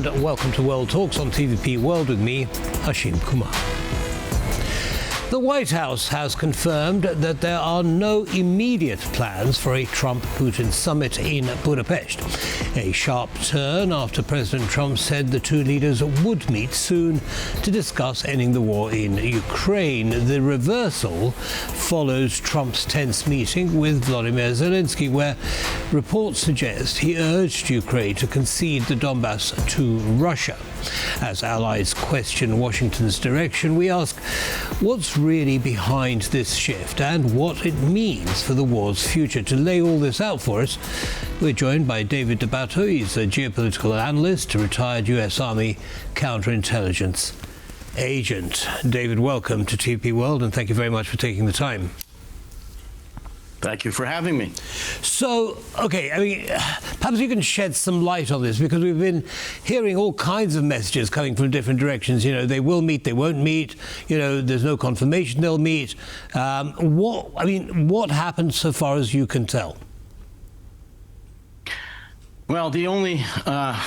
and welcome to World Talks on TVP World with me, Ashim Kumar. The White House has confirmed that there are no immediate plans for a Trump-Putin summit in Budapest. A sharp turn after President Trump said the two leaders would meet soon to discuss ending the war in Ukraine. The reversal follows Trump's tense meeting with Volodymyr Zelenskyy, where reports suggest he urged Ukraine to concede the Donbass to Russia. As allies question Washington's direction, we ask what's really behind this shift and what it means for the war's future. To lay all this out for us, we're joined by David DeBatto. He's a geopolitical analyst, a retired US Army counterintelligence agent. David, welcome to TP World, and thank you very much for taking the time. Thank you for having me. So, okay, perhaps you can shed some light on this, because we've been hearing all kinds of messages coming from different directions. You know, they will meet, they won't meet. You know, there's no confirmation they'll meet. What happened so far as you can tell? Well, the only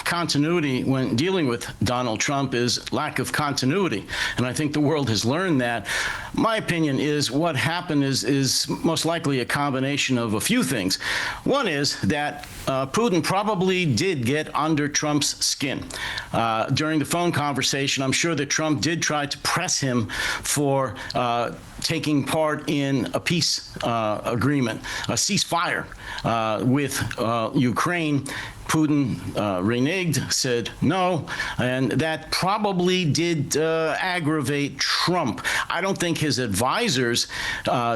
continuity when dealing with Donald Trump is lack of continuity. And I think the world has learned that. My opinion is what happened is most likely a combination of a few things. One is that Putin probably did get under Trump's skin. During the phone conversation, I'm sure that Trump did try to press him for taking part in a peace agreement, a ceasefire with Ukraine. Putin reneged, said no, and that probably did aggravate Trump. I don't think his advisors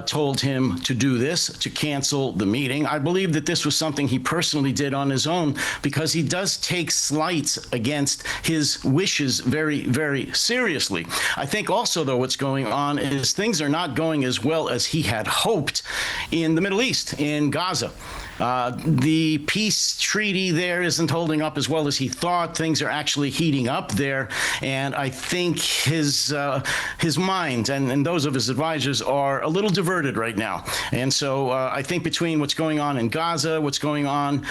told him to do this, to cancel the meeting. I believe that this was something he personally did on his own, because he does take slights against his wishes very, very seriously. I think also, though, what's going on is things are not going as well as he had hoped in the Middle East, in Gaza. The peace treaty there isn't holding up as well as he thought. Things are actually heating up there, and I think his mind and those of his advisors are a little diverted right now. And so I think between what's going on in Gaza, what's going on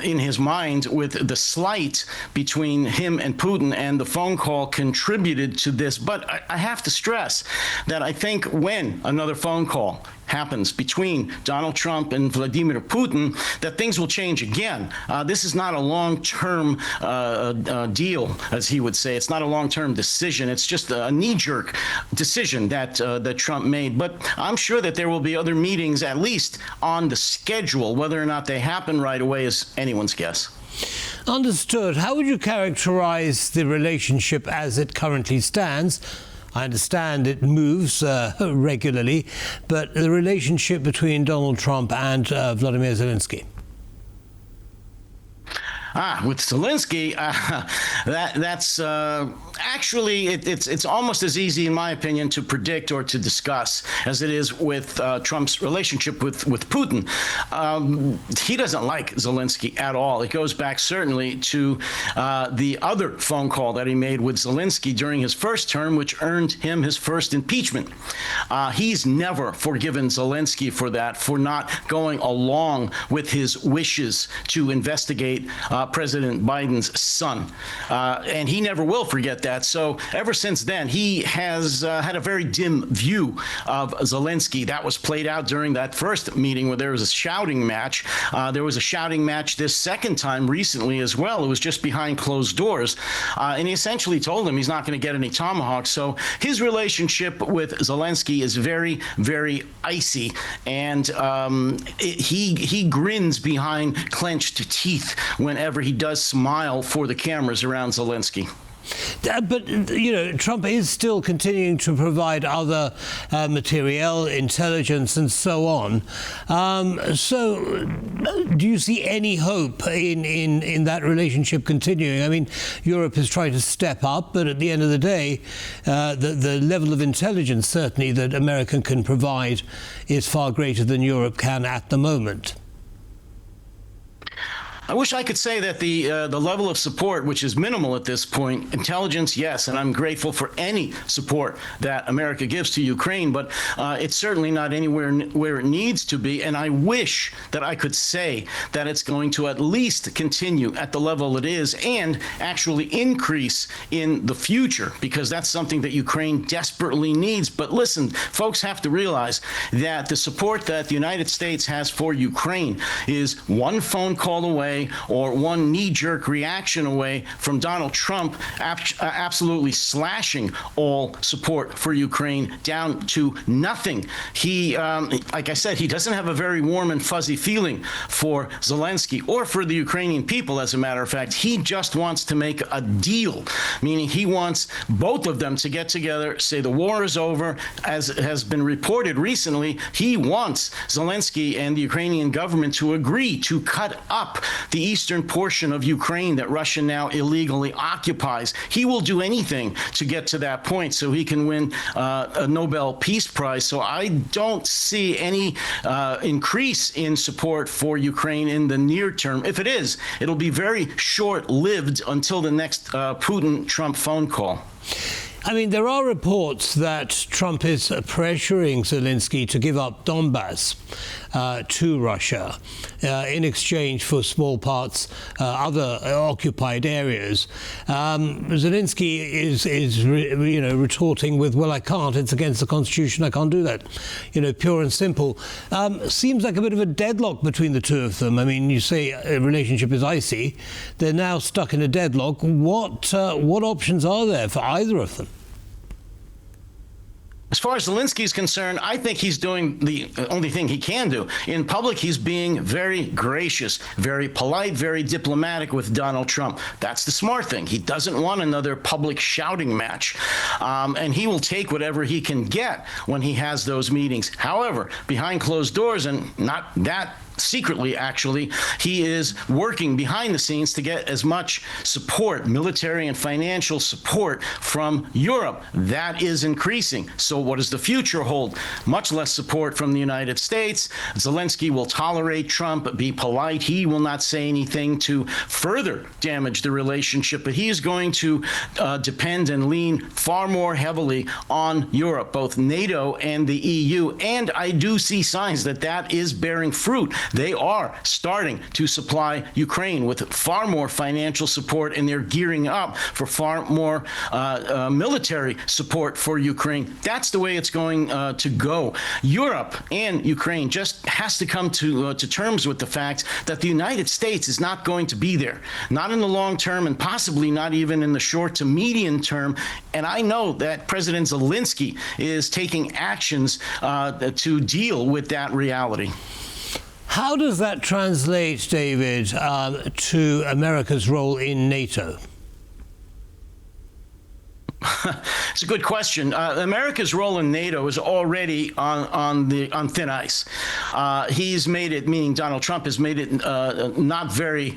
in his mind with the slight between him and Putin, and the phone call contributed to this. But I have to stress that I think when another phone call happens between Donald Trump and Vladimir Putin, that things will change again. This is not a long-term deal, as he would say. It's not a long-term decision. It's just a knee-jerk decision that Trump made. But I'm sure that there will be other meetings, at least on the schedule. Whether or not they happen right away is anyone's guess. Understood. How would you characterize the relationship as it currently stands? I understand it moves regularly, but the relationship between Donald Trump and Volodymyr Zelenskyy? With Zelenskyy, that's actually it's almost as easy, in my opinion, to predict or to discuss as it is with Trump's relationship with Putin. He doesn't like Zelenskyy at all. It goes back certainly to the other phone call that he made with Zelenskyy during his first term, which earned him his first impeachment. He's never forgiven Zelenskyy for that, for not going along with his wishes to investigate President Biden's son. And he never will forget that. So ever since then, he has had a very dim view of Zelenskyy. That was played out during that first meeting where there was a shouting match. There was a shouting match this second time recently as well. It was just behind closed doors. And he essentially told him he's not going to get any tomahawks. So his relationship with Zelenskyy is very, very icy. And he grins behind clenched teeth whenever he does smile for the cameras around Zelenskyy. But, you know, Trump is still continuing to provide other material, intelligence, and so on. So do you see any hope in that relationship continuing? I mean, Europe is trying to step up, but at the end of the day, the level of intelligence, certainly, that America can provide is far greater than Europe can at the moment. I wish I could say that the level of support, which is minimal at this point, intelligence, yes, and I'm grateful for any support that America gives to Ukraine, but it's certainly not anywhere where it needs to be. And I wish that I could say that it's going to at least continue at the level it is and actually increase in the future, because that's something that Ukraine desperately needs. But listen, folks have to realize that the support that the United States has for Ukraine is one phone call away or one knee-jerk reaction away from Donald Trump absolutely slashing all support for Ukraine down to nothing. He, like I said, he doesn't have a very warm and fuzzy feeling for Zelenskyy or for the Ukrainian people, as a matter of fact. He just wants to make a deal, meaning he wants both of them to get together, say the war is over. As has been reported recently, he wants Zelenskyy and the Ukrainian government to agree to cut up the eastern portion of Ukraine that Russia now illegally occupies. He will do anything to get to that point so he can win a Nobel Peace Prize. So I don't see any increase in support for Ukraine in the near term. If it is, it'll be very short-lived until the next Putin-Trump phone call. I mean, there are reports that Trump is pressuring Zelenskyy to give up Donbass to Russia in exchange for small parts, other occupied areas. Zelenskyy is retorting with, well, I can't. It's against the Constitution. I can't do that. Pure and simple. Seems like a bit of a deadlock between the two of them. I mean, you say a relationship is icy. They're now stuck in a deadlock. What options are there for either of them? As far as Zelenskyy is concerned, I think he's doing the only thing he can do. In public, he's being very gracious, very polite, very diplomatic with Donald Trump. That's the smart thing. He doesn't want another public shouting match. And he will take whatever he can get when he has those meetings. However, behind closed doors, and not that secretly, actually, he is working behind the scenes to get as much support, military and financial support, from Europe. That is increasing. So what does the future hold? Much less support from the United States. Zelenskyy will tolerate Trump, be polite. He will not say anything to further damage the relationship, but he is going to depend and lean far more heavily on Europe, both NATO and the EU. And I do see signs that that is bearing fruit. They are starting to supply Ukraine with far more financial support, and they're gearing up for far more military support for Ukraine. That's the way it's going to go. Europe and Ukraine just has to come to terms with the fact that the United States is not going to be there, not in the long term, and possibly not even in the short to medium term. And I know that President Zelenskyy is taking actions to deal with that reality. How does that translate, David, to America's role in NATO? It's a good question. America's role in NATO is already on thin ice. He's made it, meaning Donald Trump has made it not very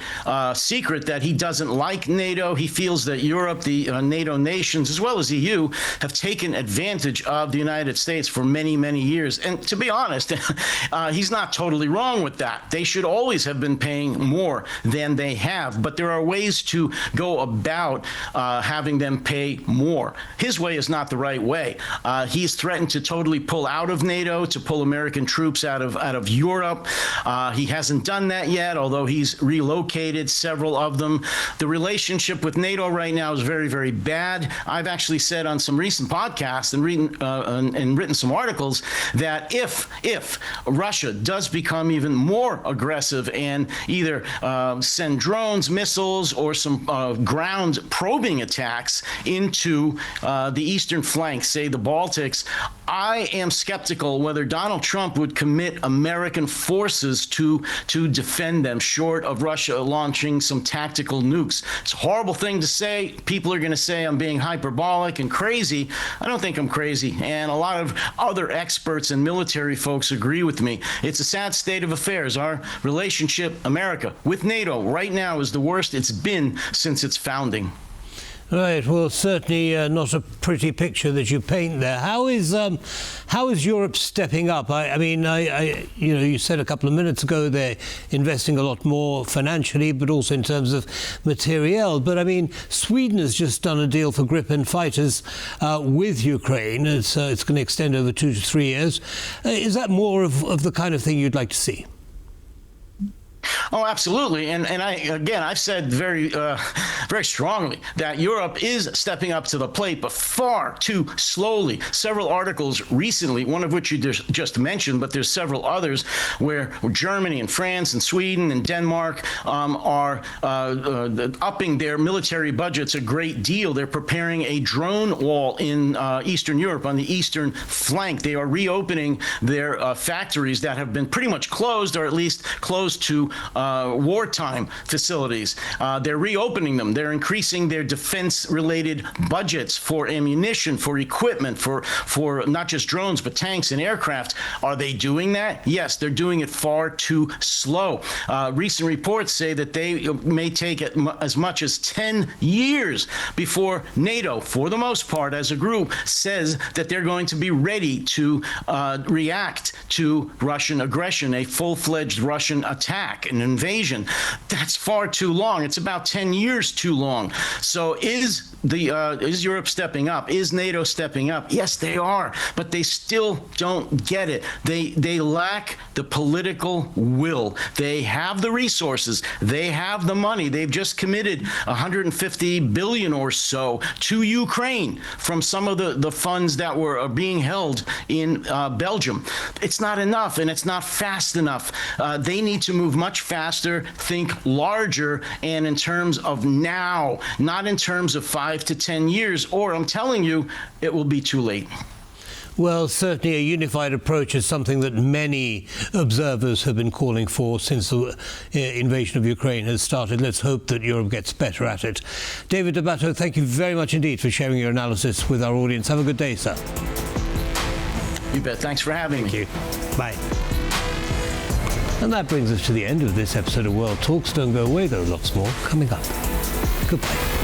secret that he doesn't like NATO. He feels that Europe, the NATO nations, as well as EU, have taken advantage of the United States for many, many years. And to be honest, he's not totally wrong with that. They should always have been paying more than they have. But there are ways to go about having them pay more. His way is not the right way. He's threatened to totally pull out of NATO, to pull American troops out of Europe. He hasn't done that yet, although he's relocated several of them. The relationship with NATO right now is very, very bad. I've actually said on some recent podcasts and written some articles that if Russia does become even more aggressive and either send drones, missiles, or some ground probing attacks into the eastern flank, say the Baltics, I am skeptical whether Donald Trump would commit American forces to defend them, short of Russia launching some tactical nukes. It's a horrible thing to say. People are going to say I'm being hyperbolic and crazy. I don't think I'm crazy, and a lot of other experts and military folks agree with me. It's a sad state of affairs. Our relationship, America, with NATO right now is the worst it's been since its founding. Right. Well, certainly not a pretty picture that you paint there. How is Europe stepping up? I mean, you said a couple of minutes ago they're investing a lot more financially, but also in terms of materiel. But I mean, Sweden has just done a deal for Gripen fighters with Ukraine. It's going to extend over 2 to 3 years. Is that more of the kind of thing you'd like to see? Oh, absolutely. And I've said very strongly that Europe is stepping up to the plate, but far too slowly. Several articles recently, one of which you just mentioned, but there's several others where Germany and France and Sweden and Denmark are upping their military budgets a great deal. They're preparing a drone wall in Eastern Europe on the eastern flank. They are reopening their factories that have been pretty much closed, or at least closed to wartime facilities. They're reopening them. They're increasing their defense-related budgets for ammunition, for equipment, for not just drones, but tanks and aircraft. Are they doing that? Yes, they're doing it far too slow. Recent reports say that they may take as much as 10 years before NATO, for the most part as a group, says that they're going to be ready to react to Russian aggression, a full-fledged Russian attack, an invasion. That's far too long. It's about 10 years too long. So is Europe stepping up? Is NATO stepping up? Yes, they are, but they still don't get it. They lack the political will. They have the resources. They have the money. They've just committed 150 billion or so to Ukraine from some of the funds that were being held in Belgium. It's not enough, and it's not fast enough. They need to move much faster, think larger, and in terms of now, not in terms of 5 to 10 years, or I'm telling you, it will be too late. Well, certainly a unified approach is something that many observers have been calling for since the invasion of Ukraine has started. Let's hope that Europe gets better at it. David DeBatteau, thank you very much indeed for sharing your analysis with our audience. Have a good day, sir. You bet. Thanks for having me. Thank you. Bye. And that brings us to the end of this episode of World Talks. Don't go away, there are lots more coming up. Goodbye.